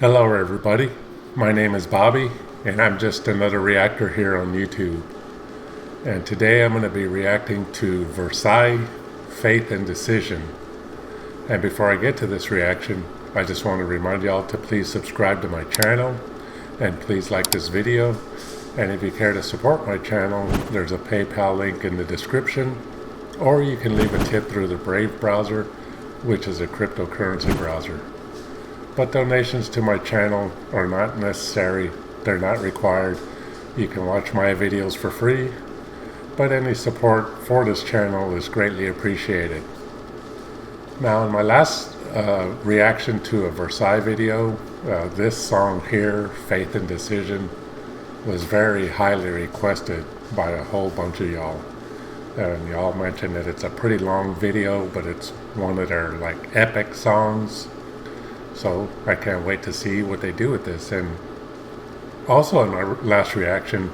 Hello everybody, my name is Bobby and I'm just another reactor here on YouTube. And today I'm going to be reacting to Versailles, Faith and Decision. And before I get to this reaction, I just want to remind y'all to please subscribe to my channel and please like this video. And if you care to support my channel, there's a PayPal link in the description, or you can leave a tip through the Brave browser, which is a cryptocurrency browser. But donations to my channel are not necessary, they're not required. You can watch my videos for free, but any support for this channel is greatly appreciated. Now, in my last reaction to a Versailles video, this song here, Faith and Decision, was very highly requested by a whole bunch of y'all. And y'all mentioned that it's a pretty long video, but it's one of their like epic songs. So I can't wait to see what they do with this. And also in my last reaction,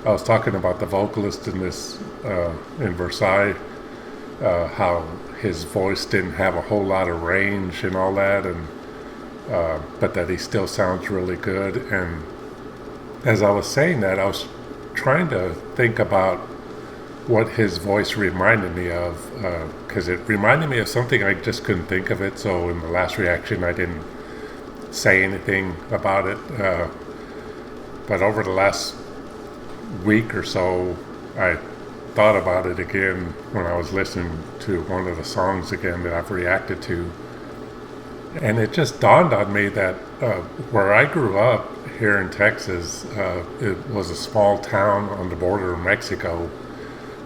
I was talking about the vocalist in this, in Versailles, how his voice didn't have a whole lot of range and all that, and but that he still sounds really good. And as I was saying that, I was trying to think about what his voice reminded me of, because it reminded me of something I just couldn't think of it. So in the last reaction I didn't say anything about it, but over the last week or so I thought about it again when I was listening to one of the songs again that I've reacted to, and it just dawned on me that where I grew up here in Texas, it was a small town on the border of Mexico.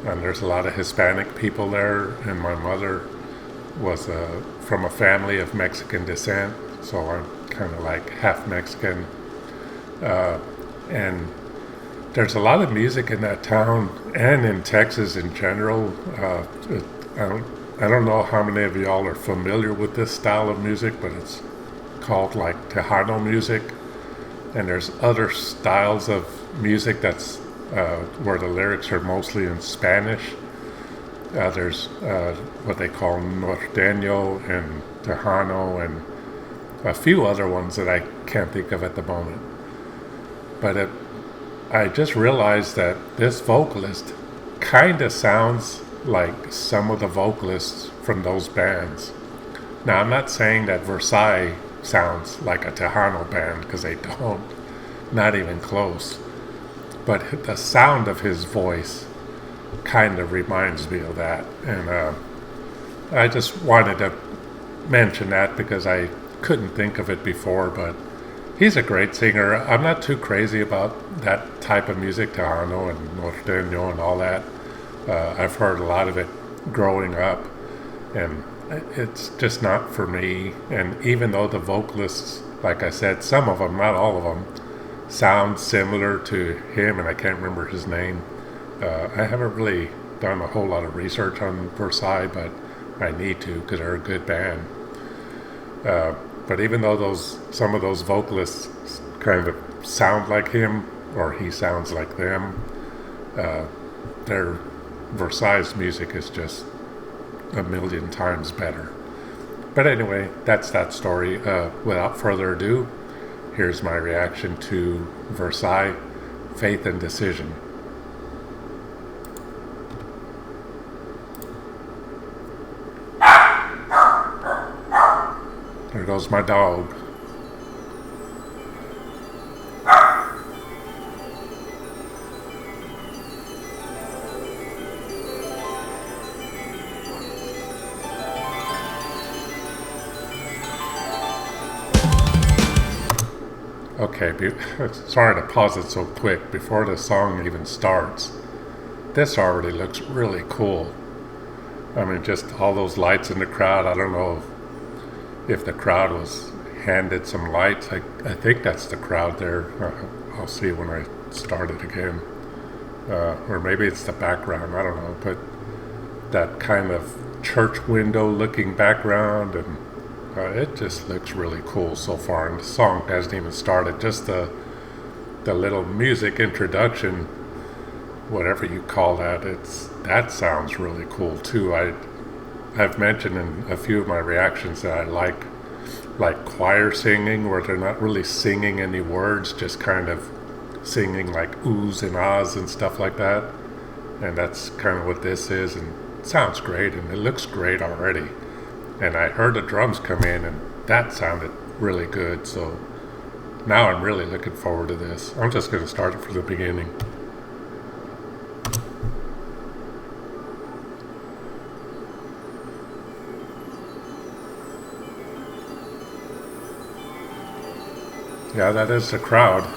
And there's a lot of Hispanic people there, and my mother was from a family of Mexican descent, so I'm kind of like half Mexican. And there's a lot of music in that town and in Texas in general. I don't know how many of y'all are familiar with this style of music, but it's called like Tejano music. And there's other styles of music that's where the lyrics are mostly in Spanish. There's what they call norteño and Tejano and a few other ones that I can't think of at the moment. But I just realized that this vocalist kind of sounds like some of the vocalists from those bands. Now, I'm not saying that Versailles sounds like a Tejano band, because they don't, not even close. But the sound of his voice kind of reminds me of that. And I just wanted to mention that because I couldn't think of it before. But he's a great singer. I'm not too crazy about that type of music, Tejano and norteño and all that. I've heard a lot of it growing up, and it's just not for me. And even though the vocalists, like I said, some of them, not all of them, sound similar to him, and I can't remember his name. I haven't really done a whole lot of research on Versailles, but I need to, because they're a good band. But even though some of those vocalists kind of sound like him, or he sounds like them, their Versailles music is just a million times better. But anyway, that's that story. Without further ado, here's my reaction to Versailles, Faith and Decision. There goes my dog. Okay, sorry to pause it so quick. Before the song even starts, this already looks really cool. I mean, just all those lights in the crowd. I don't know if the crowd was handed some lights. I think that's the crowd there. I'll see when I start it again. Or maybe it's the background, I don't know. But that kind of church window looking background, and it just looks really cool so far. And the song hasn't even started. Just the little music introduction, whatever you call that, that sounds really cool too. I've mentioned in a few of my reactions that I like like choir singing, where they're not really singing any words, just kind of singing like oohs and ahs and stuff like that. And that's kind of what this is, and it sounds great, and it looks great already. And I heard the drums come in, and that sounded really good, so now I'm really looking forward to this. I'm just going to start it from the beginning. Yeah, that is the crowd.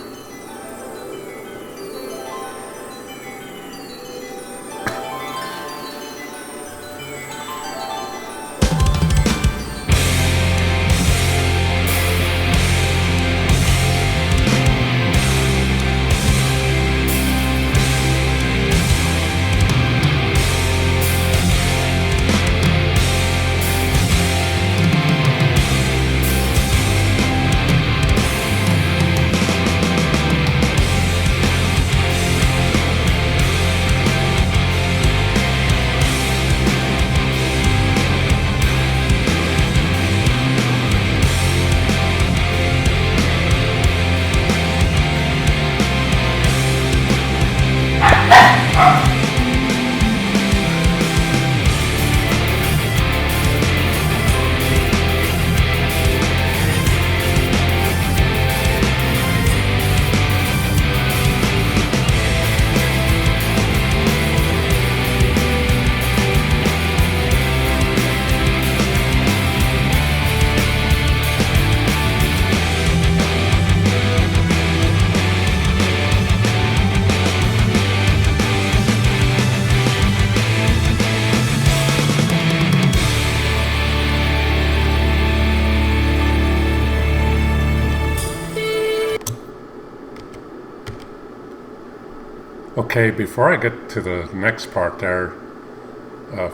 Okay, before I get to the next part there,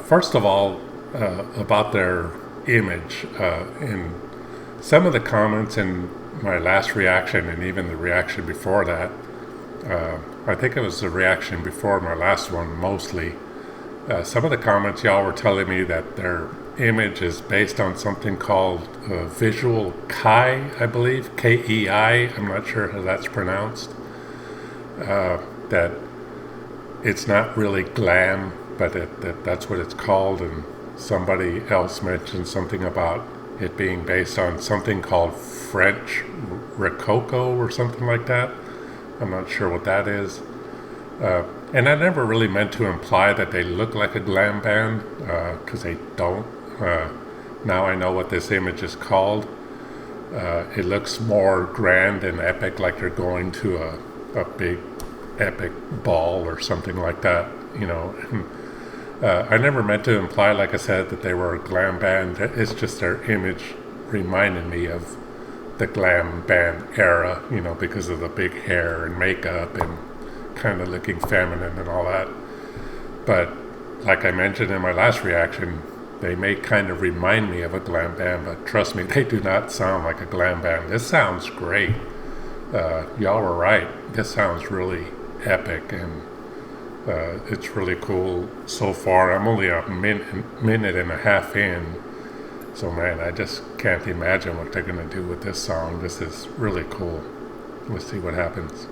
first of all, about their image. In some of the comments in my last reaction, and even the reaction before that, I think it was the reaction before my last one mostly, some of the comments y'all were telling me that their image is based on something called visual Kei, I believe, Kei. I'm not sure how that's pronounced. That it's not really glam, but that's what it's called. And somebody else mentioned something about it being based on something called French Rococo or something like that. I'm not sure what that is. And I never really meant to imply that they look like a glam band, because they don't. Now I know what this image is called. It looks more grand and epic, like they're going to a big epic ball or something like that, you know. I never meant to imply, like I said, that they were a glam band. It's just their image reminded me of the glam band era, you know, because of the big hair and makeup and kind of looking feminine and all that. But like I mentioned in my last reaction, they may kind of remind me of a glam band, but trust me, they do not sound like a glam band. This sounds great. Y'all were right. This sounds really epic, and it's really cool so far. I'm only a minute and a half in, so man, I just can't imagine what they're going to do with this song. This is really cool. Let's see what happens.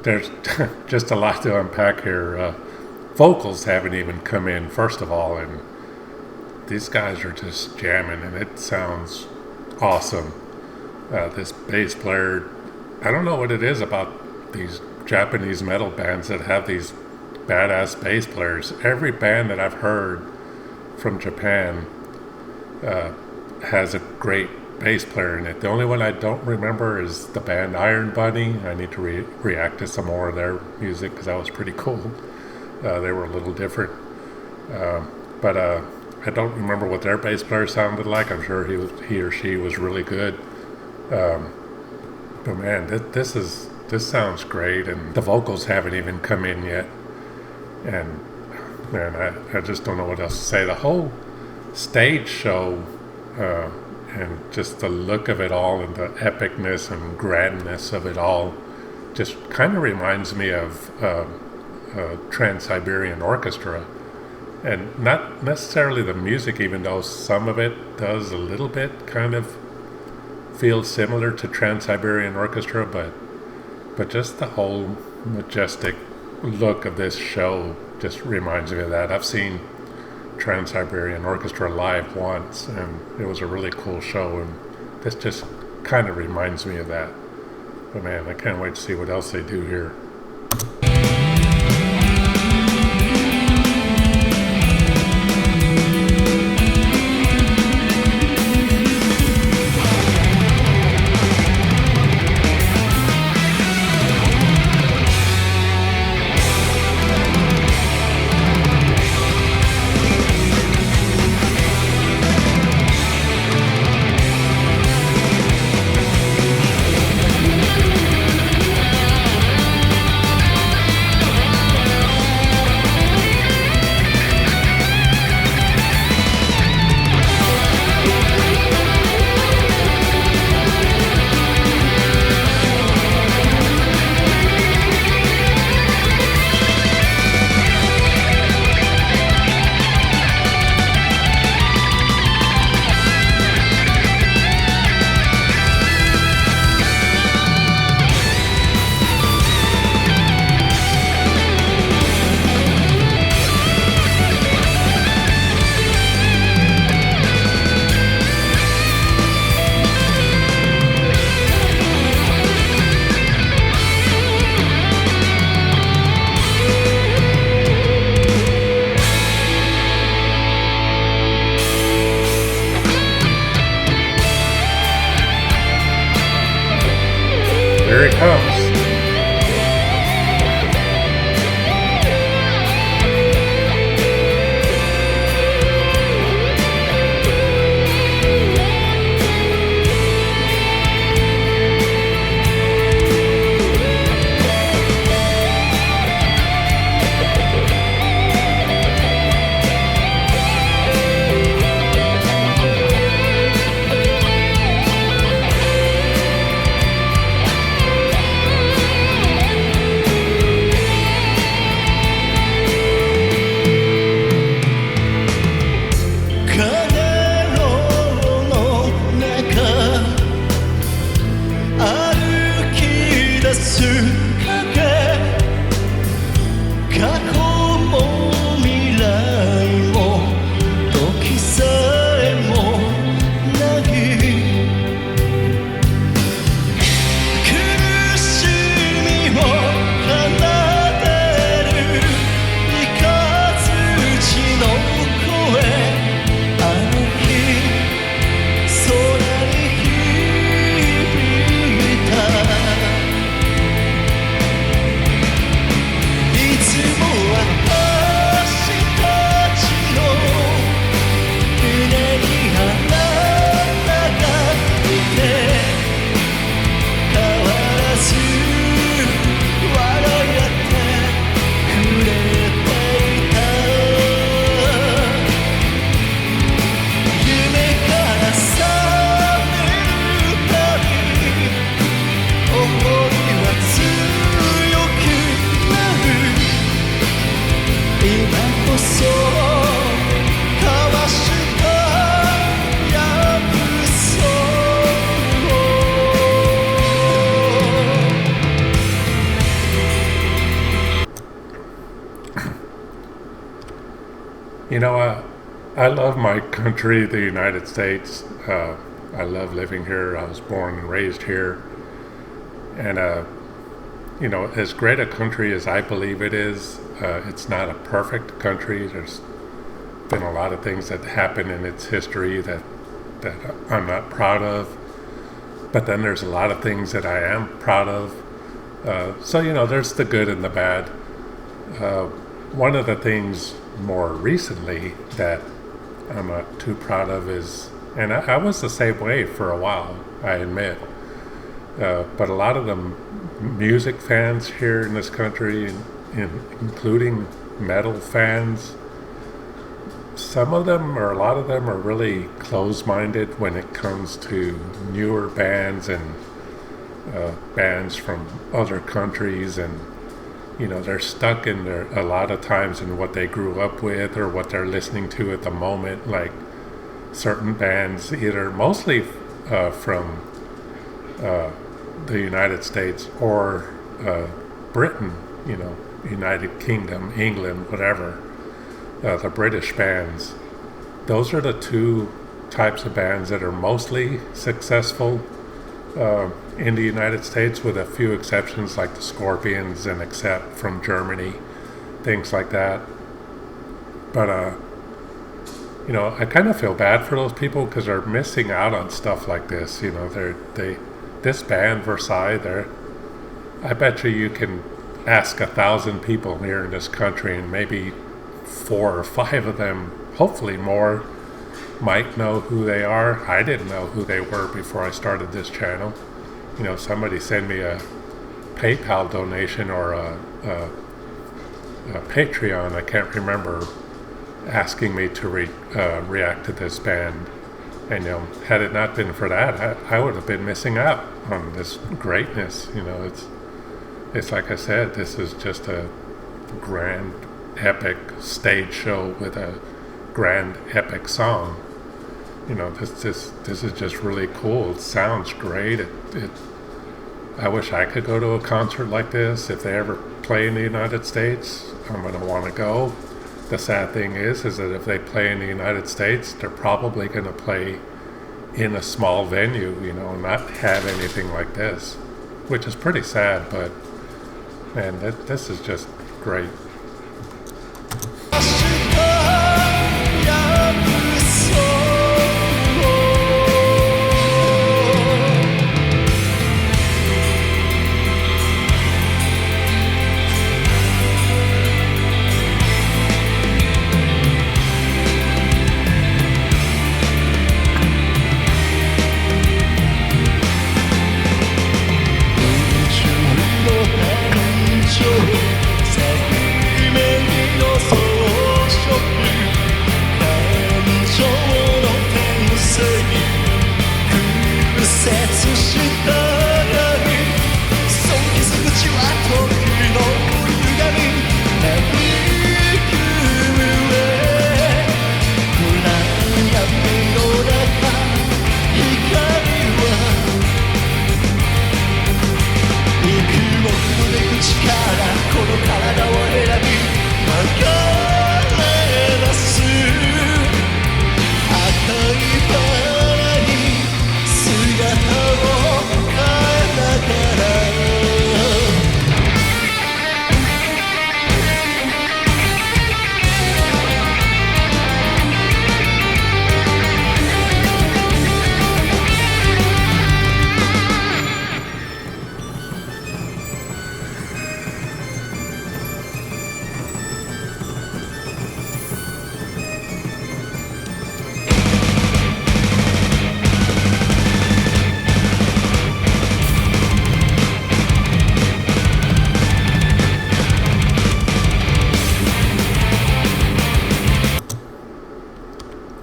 there's just a lot to unpack here. Vocals haven't even come in, first of all, and these guys are just jamming, and it sounds awesome. This bass player, I don't know what it is about these Japanese metal bands that have these badass bass players. Every band that I've heard from Japan has a great bass player in it. The only one I don't remember is the band Iron Bunny. I need to react to some more of their music because that was pretty cool. They were a little different. But I don't remember what their bass player sounded like. I'm sure he or she was really good. But man, this sounds great, and the vocals haven't even come in yet. And man, I just don't know what else to say. The whole stage show and just the look of it all and the epicness and grandness of it all just kind of reminds me of Trans-Siberian Orchestra. And not necessarily the music, even though some of it does a little bit kind of feel similar to Trans-Siberian Orchestra, but just the whole majestic look of this show just reminds me of that. I've seen Trans-Siberian Orchestra live once, and it was a really cool show, and this just kind of reminds me of that. But man, I can't wait to see what else they do here. Here it comes. You know, I love my country, the United States. I love living here. I was born and raised here. And, you know, as great a country as I believe it is, it's not a perfect country. There's been a lot of things that happen in its history that I'm not proud of. But then there's a lot of things that I am proud of. So, you know, there's the good and the bad. One of the things more recently that I'm not too proud of is, and I was the same way for a while, I admit, but a lot of the music fans here in this country, including metal fans, some of them, or a lot of them, are really close-minded when it comes to newer bands and bands from other countries, and you know, they're stuck in their, a lot of times, in what they grew up with or what they're listening to at the moment. Like certain bands, either mostly from the United States or Britain, you know, United Kingdom, England, whatever, the British bands. Those are the two types of bands that are mostly successful in the United States, with a few exceptions like the Scorpions and Accept from Germany, things like that. But you know, I kind of feel bad for those people because they're missing out on stuff like this. You know, this band Versailles, I bet you can ask 1,000 people here in this country, and maybe 4 or 5 of them, hopefully more, might know who they are. I didn't know who they were before I started this channel. You know, somebody sent me a PayPal donation or a Patreon, I can't remember, asking me to react to this band. And, you know, had it not been for that, I would have been missing out on this greatness. You know, it's like I said, this is just a grand, epic stage show with a grand, epic song. You know, this is just really cool. It sounds great. I wish I could go to a concert like this. If they ever play in the United States, I'm going to want to go. The sad thing is that if they play in the United States, they're probably going to play in a small venue, you know, and not have anything like this, which is pretty sad. But man, this is just great.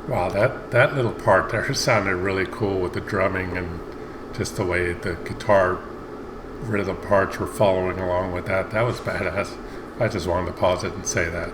Wow, that little part there sounded really cool with the drumming and just the way the guitar rhythm parts were following along with that. That was badass. I just wanted to pause it and say that.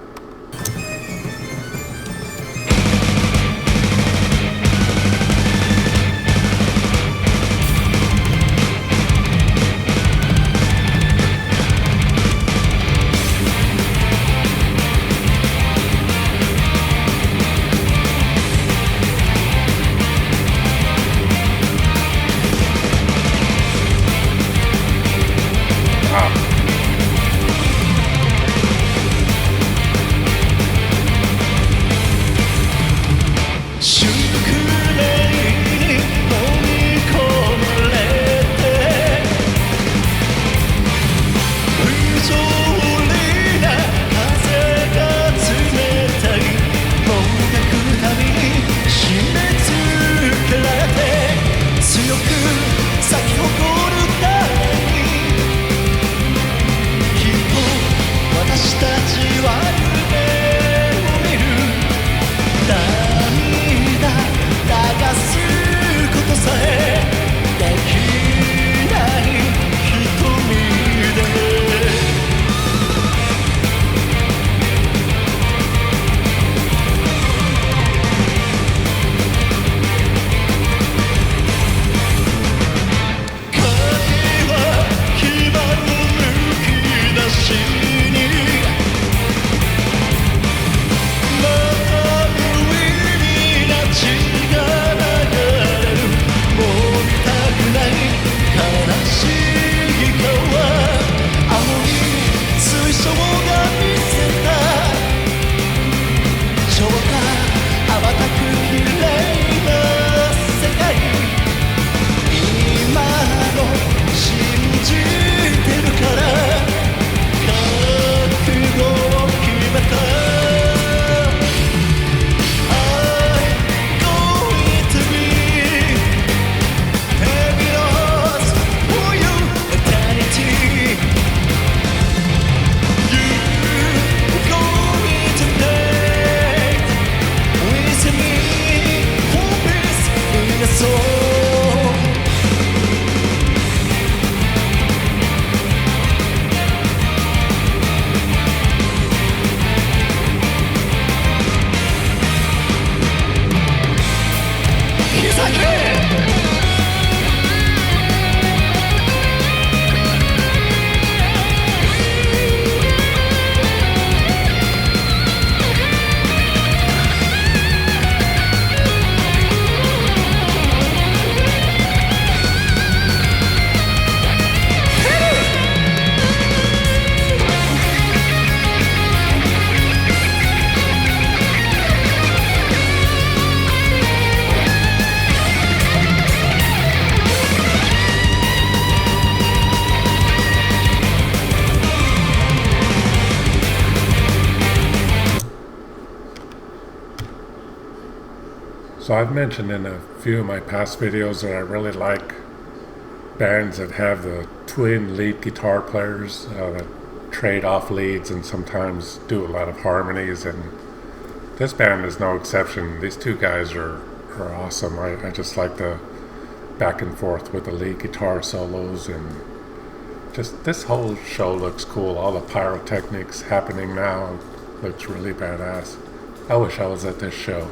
So I've mentioned in a few of my past videos that I really like bands that have the twin lead guitar players that trade off leads and sometimes do a lot of harmonies, and this band is no exception. These two guys are awesome. I just like the back and forth with the lead guitar solos, and just this whole show looks cool. All the pyrotechnics happening now looks really badass. I wish I was at this show.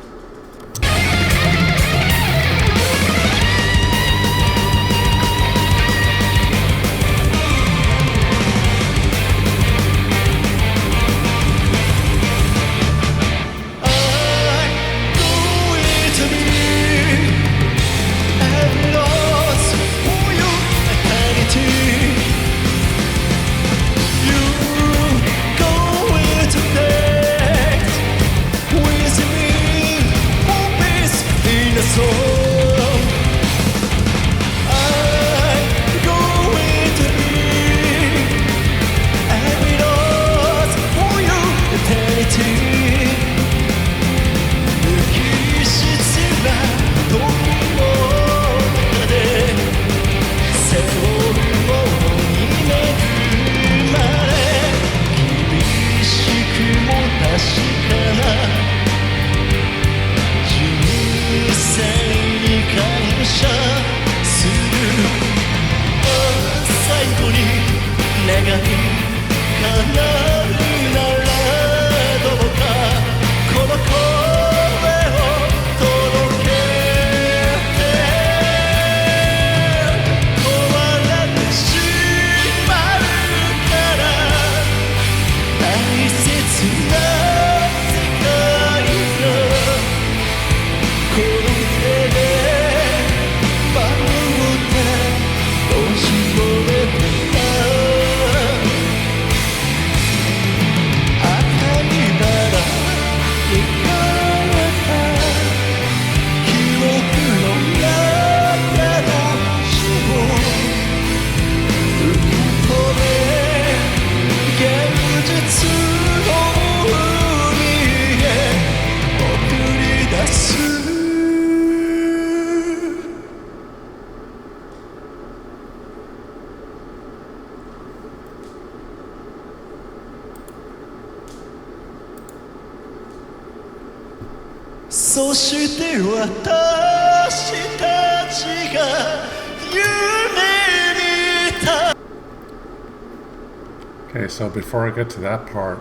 Okay, so before I get to that part,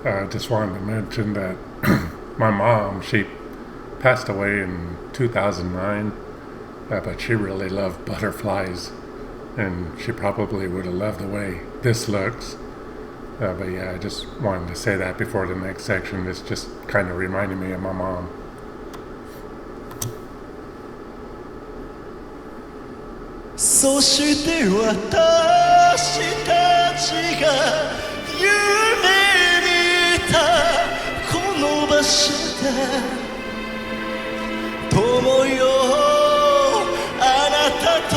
I just wanted to mention that my mom, she passed away in 2009, but she really loved butterflies, and she probably would have loved the way this looks. But yeah, I just wanted to say that before the next section. It's just kind of reminding me of my mom. So して私たちが夢見たこの場所で友よあなたと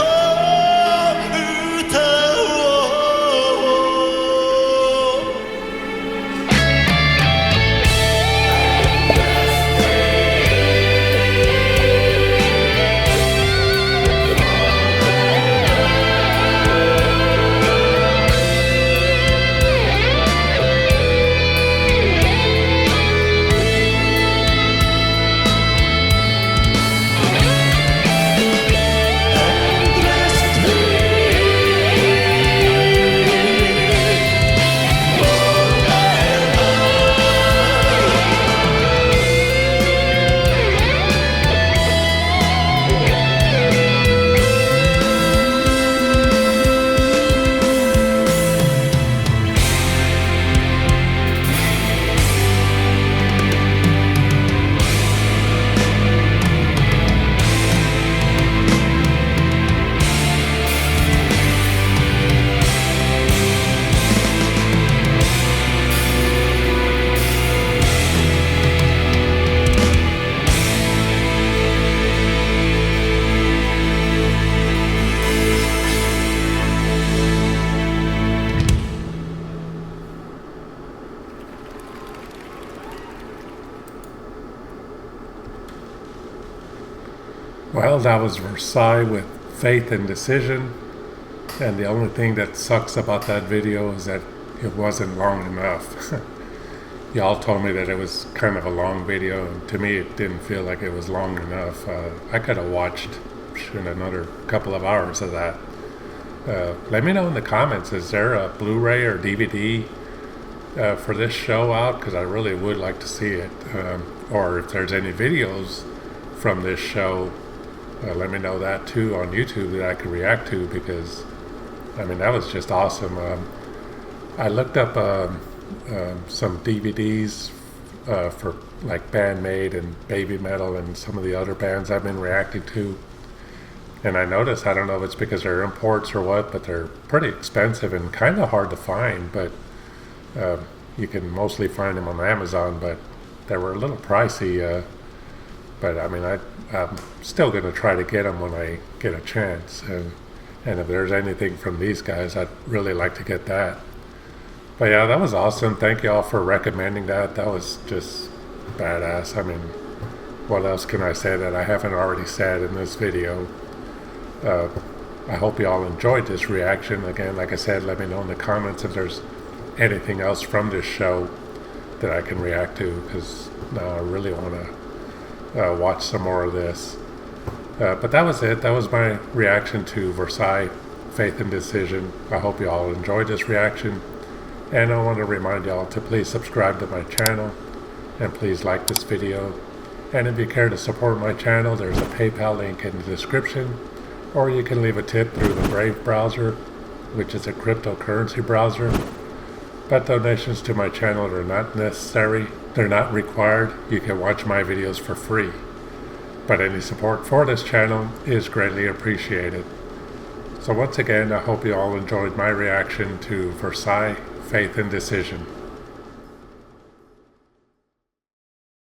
歌おう Well, that was Versailles with Faith and Decision. And the only thing that sucks about that video is that it wasn't long enough. Y'all told me that it was kind of a long video, and to me it didn't feel like it was long enough. I could have watched another couple of hours of that. Let me know in the comments, is there a Blu-ray or DVD for this show out? Because I really would like to see it. Or if there's any videos from this show, let me know that too on YouTube that I could react to, because I mean, that was just awesome. I looked up some DVDs for like Bandmate and Baby Metal and some of the other bands I've been reacting to. And I noticed, I don't know if it's because they're imports or what, but they're pretty expensive and kind of hard to find. But you can mostly find them on Amazon, but they were a little pricey. But I mean, I'm still going to try to get them when I get a chance. And if there's anything from these guys, I'd really like to get that. But yeah, that was awesome. Thank you all for recommending that. That was just badass. I mean, what else can I say that I haven't already said in this video? I hope you all enjoyed this reaction. Again, like I said, let me know in the comments if there's anything else from this show that I can react to, because now I really want to watch some more of this. But that was it. That was my reaction to Versailles, Faith and Decision. I hope you all enjoyed this reaction. And I want to remind y'all to please subscribe to my channel. And please like this video. And if you care to support my channel, there's a PayPal link in the description. Or you can leave a tip through the Brave browser, which is a cryptocurrency browser. But donations to my channel are not necessary. They're not required. You can watch my videos for free. But any support for this channel is greatly appreciated. So once again, I hope you all enjoyed my reaction to Versailles, Faith and Decision.